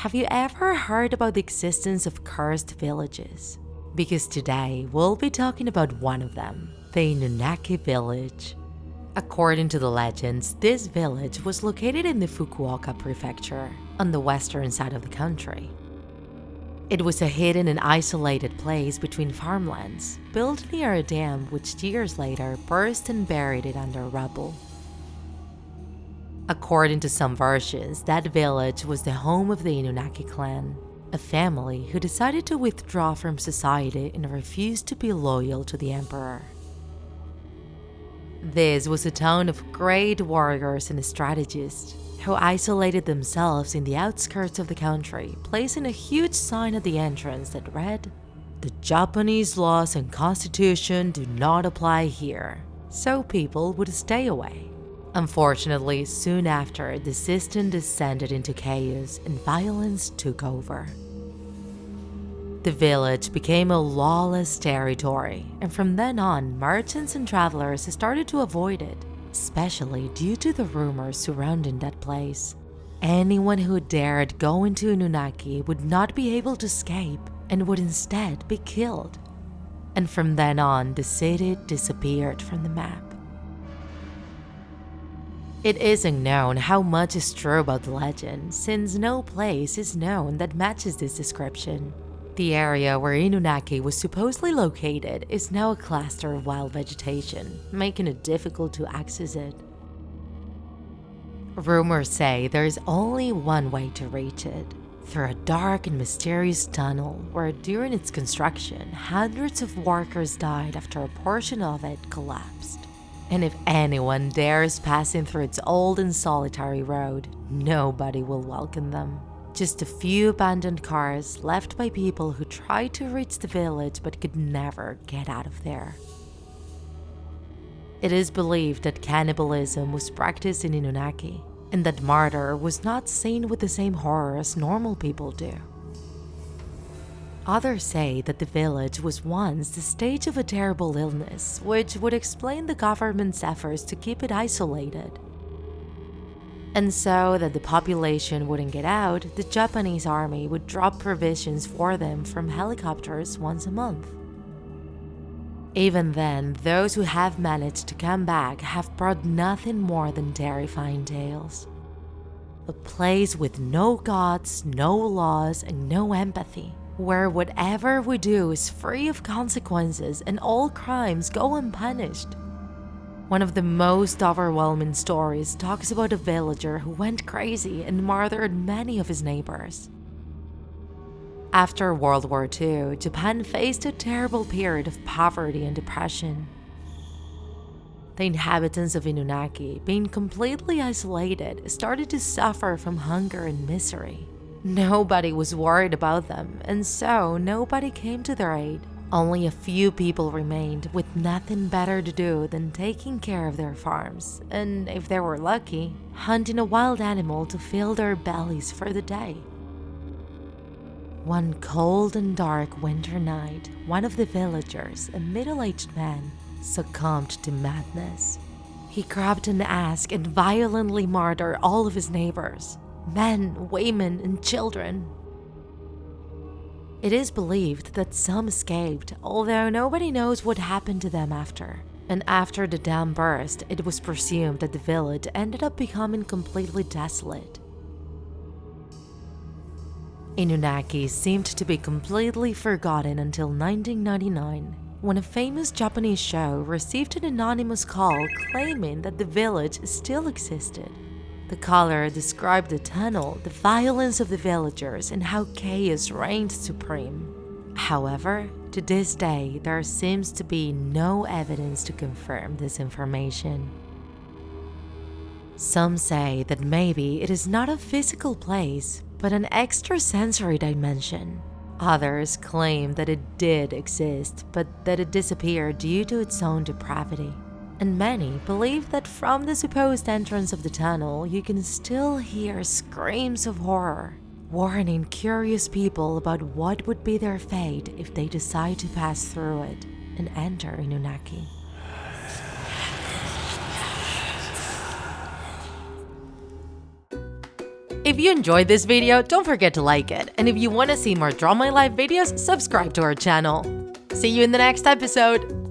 Have you ever heard about the existence of cursed villages? Because today we'll be talking about one of them, the Inunaki Village. According to the legends, this village was located in the Fukuoka prefecture, on the western side of the country. It was a hidden and isolated place between farmlands, built near a dam which years later burst and buried it under rubble. According to some versions, that village was the home of the Inunaki clan, a family who decided to withdraw from society and refused to be loyal to the emperor. This was a town of great warriors and strategists who isolated themselves in the outskirts of the country, placing a huge sign at the entrance that read, "The Japanese laws and constitution do not apply here," so people would stay away. Unfortunately, soon after, the system descended into chaos and violence took over. The village became a lawless territory, and from then on, merchants and travelers started to avoid it, especially due to the rumors surrounding that place. Anyone who dared go into Inunaki would not be able to escape and would instead be killed. And from then on, the city disappeared from the map. It isn't known how much is true about the legend, since no place is known that matches this description. The area where Inunaki was supposedly located is now a cluster of wild vegetation, making it difficult to access it. Rumors say there is only one way to reach it, through a dark and mysterious tunnel where during its construction, hundreds of workers died after a portion of it collapsed. And if anyone dares passing through its old and solitary road, nobody will welcome them. Just a few abandoned cars left by people who tried to reach the village but could never get out of there. It is believed that cannibalism was practiced in Inunaki, and that murder was not seen with the same horror as normal people do. Others say that the village was once the stage of a terrible illness, which would explain the government's efforts to keep it isolated. And so that the population wouldn't get out, the Japanese army would drop provisions for them from helicopters once a month. Even then, those who have managed to come back have brought nothing more than terrifying tales. A place with no gods, no laws, and no empathy, where whatever we do is free of consequences and all crimes go unpunished. One of the most overwhelming stories talks about a villager who went crazy and murdered many of his neighbors. After World War II, Japan faced a terrible period of poverty and depression. The inhabitants of Inunaki, being completely isolated, started to suffer from hunger and misery. Nobody was worried about them, and so nobody came to their aid. Only a few people remained with nothing better to do than taking care of their farms, and if they were lucky, hunting a wild animal to fill their bellies for the day. One cold and dark winter night, one of the villagers, a middle-aged man, succumbed to madness. He grabbed an axe and violently murdered all of his neighbors, men, women, and children. It is believed that some escaped, although nobody knows what happened to them after. And after the dam burst, it was presumed that the village ended up becoming completely desolate. Inunaki seemed to be completely forgotten until 1999, when a famous Japanese show received an anonymous call claiming that the village still existed. The caller described the tunnel, the violence of the villagers, and how chaos reigned supreme. However, to this day, there seems to be no evidence to confirm this information. Some say that maybe it is not a physical place, but an extrasensory dimension. Others claim that it did exist, but that it disappeared due to its own depravity. And many believe that from the supposed entrance of the tunnel, you can still hear screams of horror, warning curious people about what would be their fate if they decide to pass through it and enter Inunaki. If you enjoyed this video, don't forget to like it. And if you want to see more Draw My Life videos, subscribe to our channel. See you in the next episode!